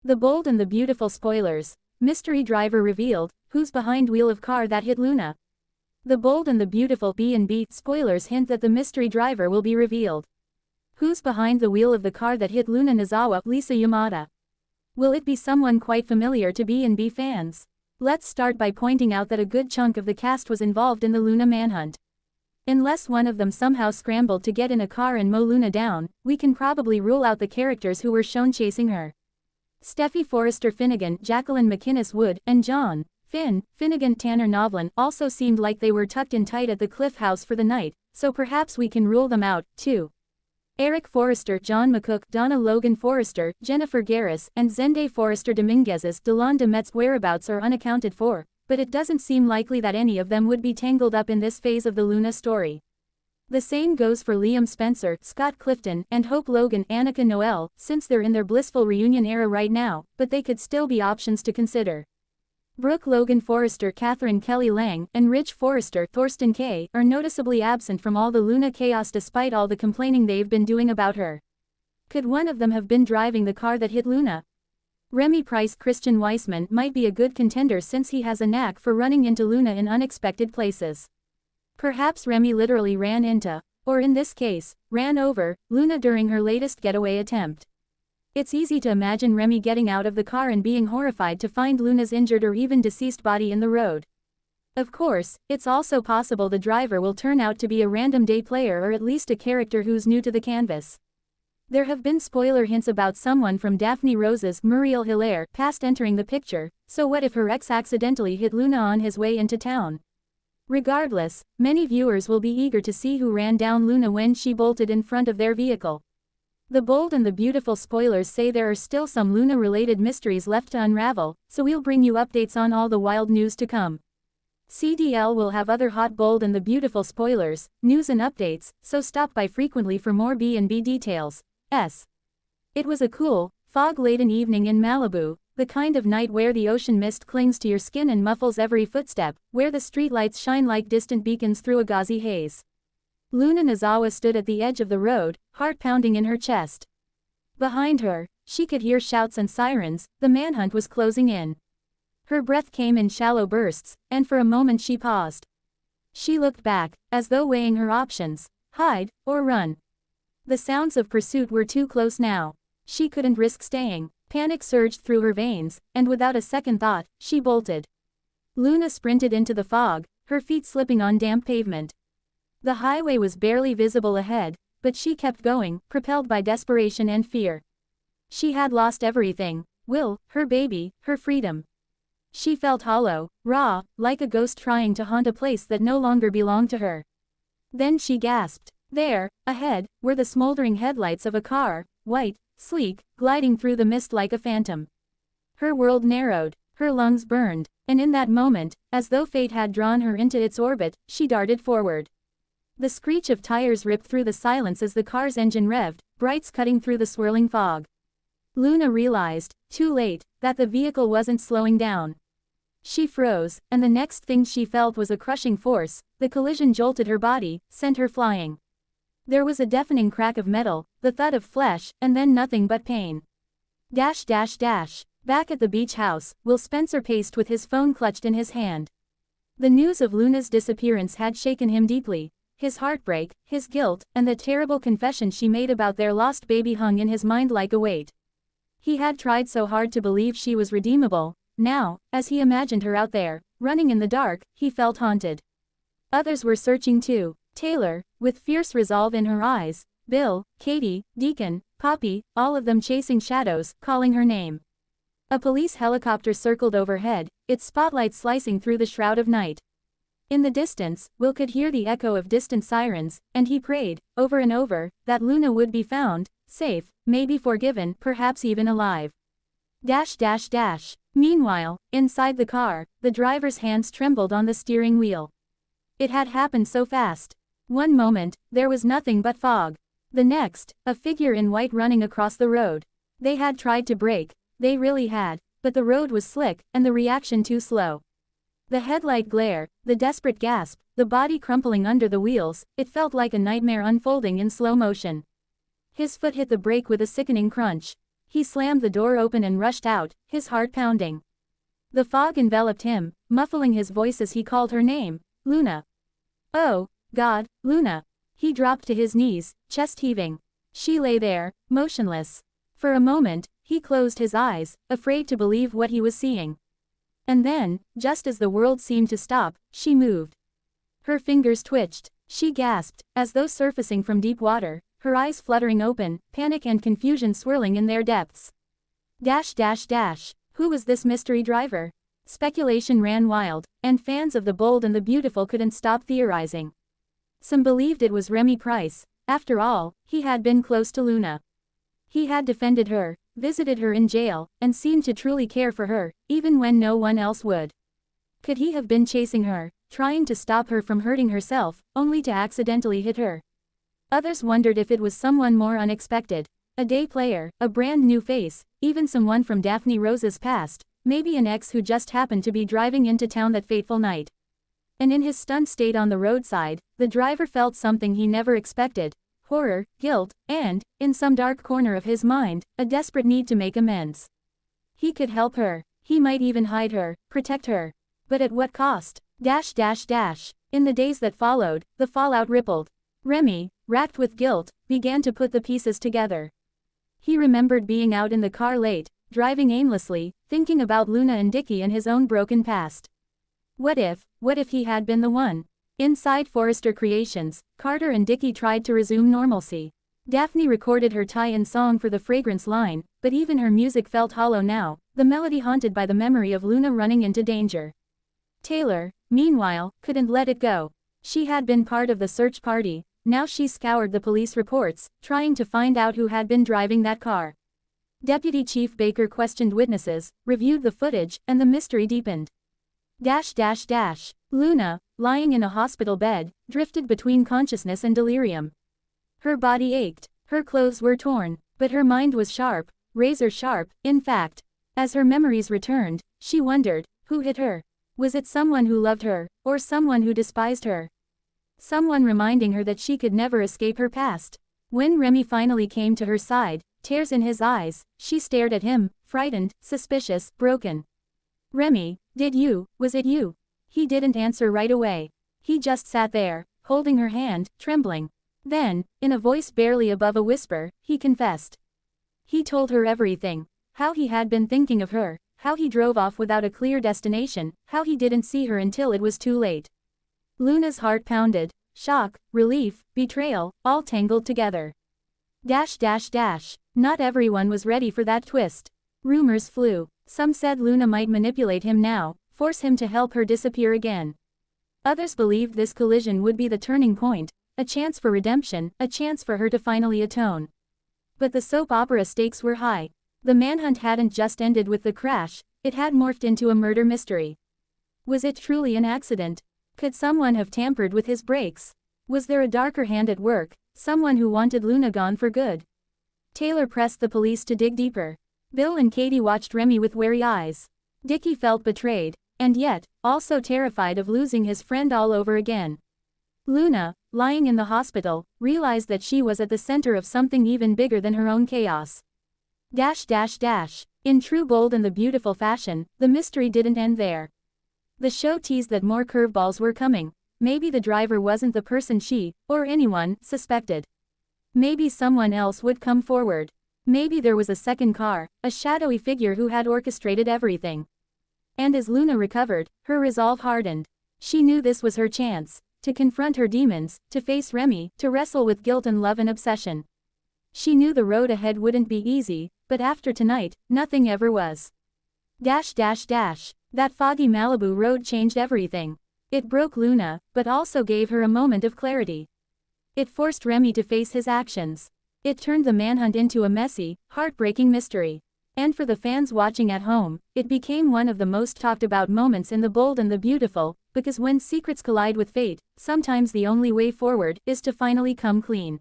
The Bold and the Beautiful spoilers. Mystery driver revealed, who's behind wheel of car that hit Luna? The Bold and the Beautiful B&B spoilers hint that the mystery driver will be revealed. Who's behind the wheel of the car that hit Luna Nozawa, Lisa Yamada? Will it be someone quite familiar to B&B fans? Let's start by pointing out that a good chunk of the cast was involved in the Luna manhunt. Unless one of them somehow scrambled to get in a car and mow Luna down, we can probably rule out the characters who were shown chasing her. Steffy Forrester Finnegan, Jacqueline McInnes Wood, and John Finnegan Tanner Novlin also seemed like they were tucked in tight at the Cliff House for the night, so perhaps we can rule them out, too. Eric Forrester, John McCook, Donna Logan Forrester, Jennifer Garris, and Zende Forrester Dominguez's Delon DeMett's whereabouts are unaccounted for, but it doesn't seem likely that any of them would be tangled up in this phase of the Luna story. The same goes for Liam Spencer, Scott Clifton, and Hope Logan, Annika Noel, since they're in their blissful reunion era right now, but they could still be options to consider. Brooke Logan Forrester, Catherine Kelly Lang, and Ridge Forrester, Thorsten Kaye, are noticeably absent from all the Luna chaos despite all the complaining they've been doing about her. Could one of them have been driving the car that hit Luna? Remy Price, Christian Weissman might be a good contender since he has a knack for running into Luna in unexpected places. Perhaps Remy literally ran into, or in this case, ran over, Luna during her latest getaway attempt. It's easy to imagine Remy getting out of the car and being horrified to find Luna's injured or even deceased body in the road. Of course, it's also possible the driver will turn out to be a random day player or at least a character who's new to the canvas. There have been spoiler hints about someone from Daphne Rose's Muriel Hilaire past entering the picture, so what if her ex accidentally hit Luna on his way into town? Regardless, many viewers will be eager to see who ran down Luna when she bolted in front of their vehicle. The Bold and the Beautiful spoilers say there are still some Luna-related mysteries left to unravel, so we'll bring you updates on all the wild news to come. CDL will have other hot Bold and the Beautiful spoilers, news and updates, so stop by frequently for more B&B details. It was a cool, fog-laden evening in Malibu, the kind of night where the ocean mist clings to your skin and muffles every footstep, where the streetlights shine like distant beacons through a gauzy haze. Luna Nozawa stood at the edge of the road, heart pounding in her chest. Behind her, she could hear shouts and sirens, the manhunt was closing in. Her breath came in shallow bursts, and for a moment she paused. She looked back, as though weighing her options, hide, or run. The sounds of pursuit were too close now. She couldn't risk staying. Panic surged through her veins, and without a second thought, she bolted. Luna sprinted into the fog, her feet slipping on damp pavement. The highway was barely visible ahead, but she kept going, propelled by desperation and fear. She had lost everything: Will, her baby, her freedom. She felt hollow, raw, like a ghost trying to haunt a place that no longer belonged to her. Then she gasped. There, ahead, were the smoldering headlights of a car, white, sleek, gliding through the mist like a phantom. Her world narrowed, her lungs burned, and in that moment, as though fate had drawn her into its orbit, she darted forward. The screech of tires ripped through the silence as the car's engine revved, brights cutting through the swirling fog. Luna realized, too late, that the vehicle wasn't slowing down. She froze, and the next thing she felt was a crushing force. The collision jolted her body, sent her flying. There was a deafening crack of metal, the thud of flesh, and then nothing but pain. Dash. Back at the beach house, Will Spencer paced with his phone clutched in his hand. The news of Luna's disappearance had shaken him deeply. His heartbreak, his guilt, and the terrible confession she made about their lost baby hung in his mind like a weight. He had tried so hard to believe she was redeemable. Now, as he imagined her out there, running in the dark, he felt haunted. Others were searching too. Taylor, with fierce resolve in her eyes, Bill, Katie, Deacon, Poppy, all of them chasing shadows, calling her name. A police helicopter circled overhead, its spotlight slicing through the shroud of night. In the distance, Will could hear the echo of distant sirens, and he prayed, over and over, that Luna would be found, safe, maybe forgiven, perhaps even alive. Dash. Meanwhile, inside the car, the driver's hands trembled on the steering wheel. It had happened so fast. One moment, there was nothing but fog. The next, a figure in white running across the road. They had tried to brake, they really had, but the road was slick, and the reaction too slow. The headlight glare, the desperate gasp, the body crumpling under the wheels, it felt like a nightmare unfolding in slow motion. His foot hit the brake with a sickening crunch. He slammed the door open and rushed out, his heart pounding. The fog enveloped him, muffling his voice as he called her name, Luna. Oh, God, Luna. He dropped to his knees, chest heaving. She lay there, motionless. For a moment, he closed his eyes, afraid to believe what he was seeing. And then, just as the world seemed to stop, she moved. Her fingers twitched. She gasped, as though surfacing from deep water, her eyes fluttering open, panic and confusion swirling in their depths. Who was this mystery driver? Speculation ran wild, and fans of The Bold and the Beautiful couldn't stop theorizing. Some believed it was Remy Price. After all, he had been close to Luna. He had defended her, visited her in jail, and seemed to truly care for her, even when no one else would. Could he have been chasing her, trying to stop her from hurting herself, only to accidentally hit her? Others wondered if it was someone more unexpected. A day player, a brand new face, even someone from Daphne Rose's past, maybe an ex who just happened to be driving into town that fateful night. And in his stunned state on the roadside, the driver felt something he never expected: horror, guilt, and, in some dark corner of his mind, a desperate need to make amends. He could help her. He might even hide her, protect her. But at what cost? In the days that followed, the fallout rippled. Remy, racked with guilt, began to put the pieces together. He remembered being out in the car late, driving aimlessly, thinking about Luna and Dickie and his own broken past. What if he had been the one? Inside Forrester Creations, Carter and Dickie tried to resume normalcy. Daphne recorded her tie-in song for the fragrance line, but even her music felt hollow now, the melody haunted by the memory of Luna running into danger. Taylor, meanwhile, couldn't let it go. She had been part of the search party. Now she scoured the police reports, trying to find out who had been driving that car. Deputy Chief Baker questioned witnesses, reviewed the footage, and the mystery deepened. Luna, lying in a hospital bed, drifted between consciousness and delirium. Her body ached, her clothes were torn, but her mind was sharp, razor sharp, in fact. As her memories returned, she wondered, who hit her? Was it someone who loved her, or someone who despised her? Someone reminding her that she could never escape her past. When Remy finally came to her side, tears in his eyes, she stared at him, frightened, suspicious, broken. Remy, was it you? He didn't answer right away. He just sat there, holding her hand, trembling. Then, in a voice barely above a whisper, he confessed. He told her everything. How he had been thinking of her, how he drove off without a clear destination, how he didn't see her until it was too late. Luna's heart pounded. Shock, relief, betrayal, all tangled together. Not everyone was ready for that twist. Rumors flew. Some said Luna might manipulate him now, force him to help her disappear again. Others believed this collision would be the turning point, a chance for redemption, a chance for her to finally atone. But the soap opera stakes were high. The manhunt hadn't just ended with the crash, it had morphed into a murder mystery. Was it truly an accident? Could someone have tampered with his brakes? Was there a darker hand at work, someone who wanted Luna gone for good? Taylor pressed the police to dig deeper. Bill and Katie watched Remy with wary eyes. Dickie felt betrayed, and yet, also terrified of losing his friend all over again. Luna, lying in the hospital, realized that she was at the center of something even bigger than her own chaos. In true Bold and the Beautiful fashion, the mystery didn't end there. The show teased that more curveballs were coming. Maybe the driver wasn't the person she, or anyone, suspected. Maybe someone else would come forward. Maybe there was a second car, a shadowy figure who had orchestrated everything. And as Luna recovered, her resolve hardened. She knew this was her chance. To confront her demons, to face Remy, to wrestle with guilt and love and obsession. She knew the road ahead wouldn't be easy, but after tonight, nothing ever was. That foggy Malibu road changed everything. It broke Luna, but also gave her a moment of clarity. It forced Remy to face his actions. It turned the manhunt into a messy, heartbreaking mystery. And for the fans watching at home, it became one of the most talked about moments in The Bold and the Beautiful, because when secrets collide with fate, sometimes the only way forward is to finally come clean.